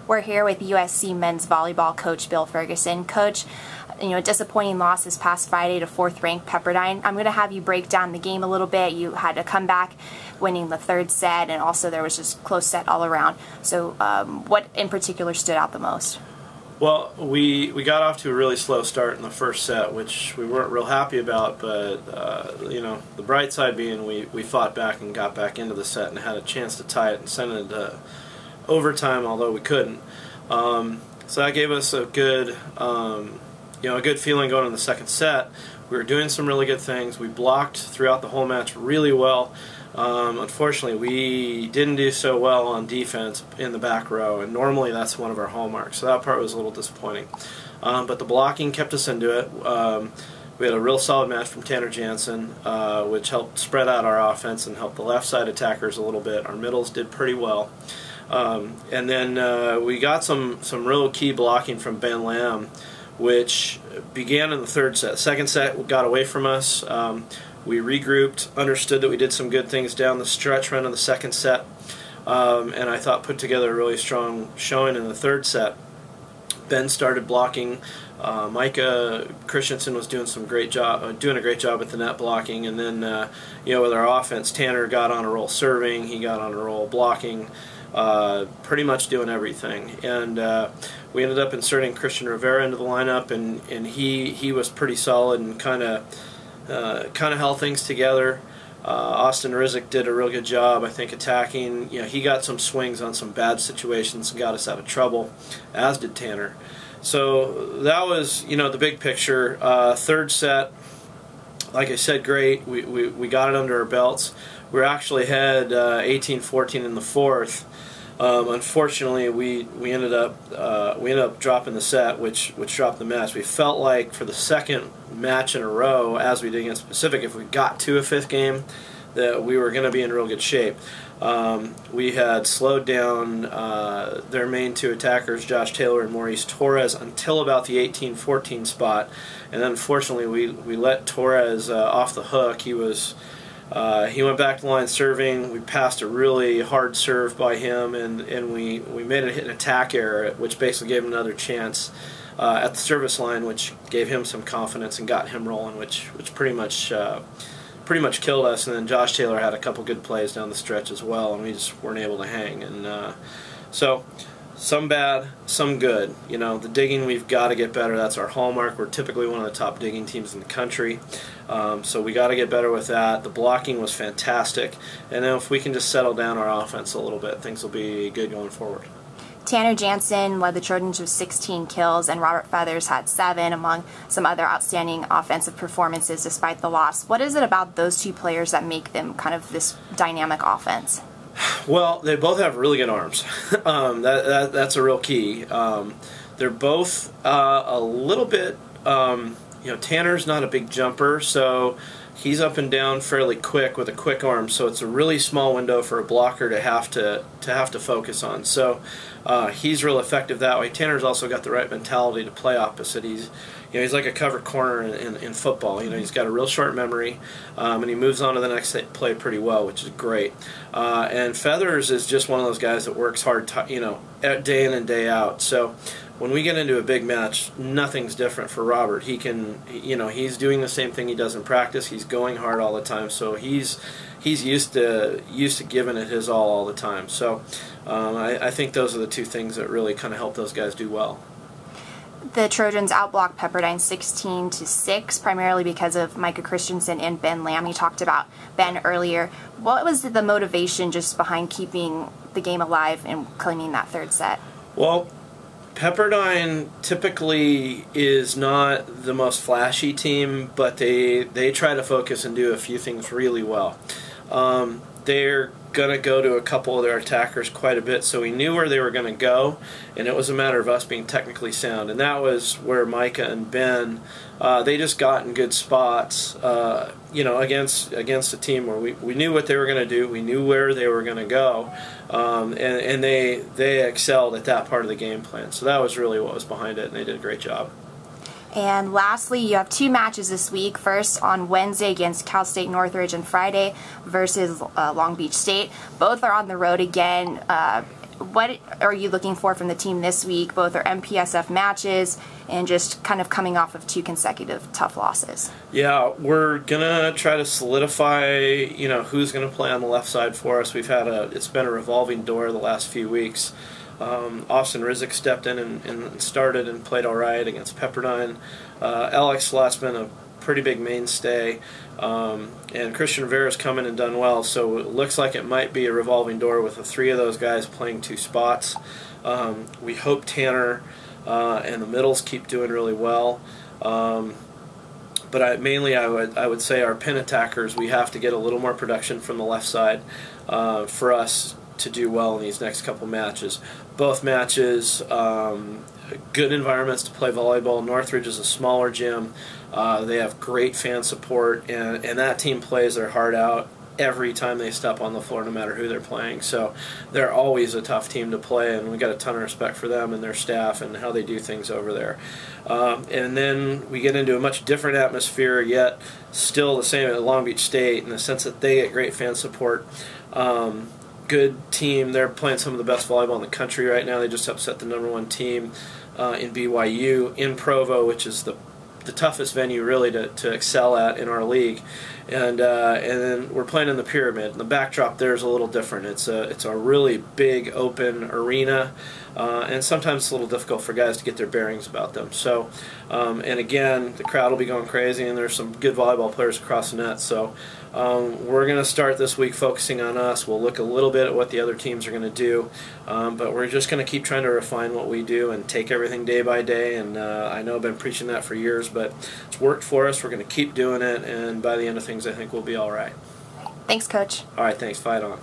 We're here with USC men's volleyball coach Bill Ferguson. Coach, a disappointing loss this past Friday to 4th-ranked Pepperdine. I'm going to have you break down the game a little bit. You had to come back winning the 3rd set, and also there was just close set all around. So what in particular stood out the most? Well, we got off to a really slow start in the first set, which we weren't real happy about, but the bright side being we fought back and got back into the set and had a chance to tie it and send it to overtime, although we couldn't. So that gave us a good a good feeling going in the second set. We were doing some really good things. We blocked throughout the whole match really well. Unfortunately, we didn't do so well on defense in the back row, and normally that's one of our hallmarks, so that part was a little disappointing. But the blocking kept us into it. We had a real solid match from Tanner Jansen, which helped spread out our offense and helped the left side attackers a little bit. Our middles did pretty well. And then we got some real key blocking from Ben Lamb, which began in the 3rd set. Second set got away from us. We regrouped, understood that we did some good things down the stretch run of the 2nd set, and I thought put together a really strong showing in the 3rd set. Ben started blocking. Micah Christensen was doing a great job with the net blocking, and then with our offense, Tanner got on a roll serving, he got on a roll blocking, pretty much doing everything. And we ended up inserting Christian Rivera into the lineup, and he was pretty solid and kind of held things together. Austin Rizik did a real good job, I think, attacking. He got some swings on some bad situations and got us out of trouble, as did Tanner. So that was, the big picture. 3rd set, like I said, great. We got it under our belts. We actually had 18-14 in the 4th. Unfortunately, we ended up dropping the set, which dropped the match. We felt like for the 2nd match in a row, as we did against Pacific, if we got to a 5th game, that we were going to be in real good shape. We had slowed down their main 2 attackers, Josh Taylor and Maurice Torres, until about the 18-14 spot, and then unfortunately we let Torres off the hook. He went back to line serving. We passed a really hard serve by him, and we made an attack error, which basically gave him another chance at the service line, which gave him some confidence and got him rolling, which pretty much killed us. And then Josh Taylor had a couple good plays down the stretch as well, and we just weren't able to hang. And so some bad, some good. The digging, we've got to get better. That's our hallmark. We're typically one of the top digging teams in the country. So we got to get better with that. The blocking was fantastic. And then if we can just settle down our offense a little bit, things will be good going forward. Tanner Jansen led the Trojans with 16 kills, and Robert Feathers had 7, among some other outstanding offensive performances despite the loss. What is it about those 2 players that make them kind of this dynamic offense? Well, they both have really good arms. That's a real key. They're both a little bit, Tanner's not a big jumper, so he's up and down fairly quick with a quick arm, so it's a really small window for a blocker to have to focus on. So he's real effective that way. Tanner's also got the right mentality to play opposite. He's like a cover corner in football. He's got a real short memory, and he moves on to the next play pretty well, which is great. And Feathers is just one of those guys that works hard, day in and day out. So when we get into a big match, nothing's different for Robert. He's doing the same thing he does in practice. He's going hard all the time, so he's used to giving it his all the time. So I think those are the 2 things that really kind of help those guys do well. The Trojans outblocked Pepperdine 16-6, primarily because of Micah Christensen and Ben Lamb. You talked about Ben earlier. What was the motivation just behind keeping the game alive and claiming that 3rd set? Well, Pepperdine typically is not the most flashy team, but they try to focus and do a few things really well. They're going to go to a couple of their attackers quite a bit, so we knew where they were going to go, and it was a matter of us being technically sound. And that was where Micah and Ben, they just got in good spots, against a team where we knew what they were going to do, we knew where they were going to go, and they excelled at that part of the game plan. So that was really what was behind it, and they did a great job. And lastly, you have 2 matches this week. First on Wednesday against Cal State Northridge, and Friday versus Long Beach State. Both are on the road again. what are you looking for from the team this week? Both are MPSF matches and just kind of coming off of 2 consecutive tough losses. Yeah, we're gonna try to solidify, who's gonna play on the left side for us. It's been a revolving door the last few weeks. Austin Rizek stepped in and started and played all right against Pepperdine. Alex Slott's been a pretty big mainstay, and Christian Rivera's come in and done well, so it looks like it might be a revolving door with the 3 of those guys playing 2 spots. We hope Tanner and the middles keep doing really well, but I would say our pin attackers, we have to get a little more production from the left side for us to do well in these next couple matches. Both matches, good environments to play volleyball. Northridge is a smaller gym. They have great fan support, and that team plays their heart out every time they step on the floor, no matter who they're playing. So they're always a tough team to play, and we got a ton of respect for them and their staff and how they do things over there. And then we get into a much different atmosphere, yet still the same at Long Beach State in the sense that they get great fan support. Good team. They're playing some of the best volleyball in the country right now. They just upset the #1 team in BYU in Provo, which is the toughest venue really to excel at in our league, and then we're playing in the Pyramid. And the backdrop there is a little different. It's a really big open arena, and sometimes it's a little difficult for guys to get their bearings about them. So, and again, the crowd will be going crazy, and there's some good volleyball players across the net. So, we're going to start this week focusing on us. We'll look a little bit at what the other teams are going to do, but we're just going to keep trying to refine what we do and take everything day by day. And I know I've been preaching that for years, but it's worked for us. We're going to keep doing it, and by the end of things, I think we'll be all right. Thanks, Coach. All right, thanks. Fight on.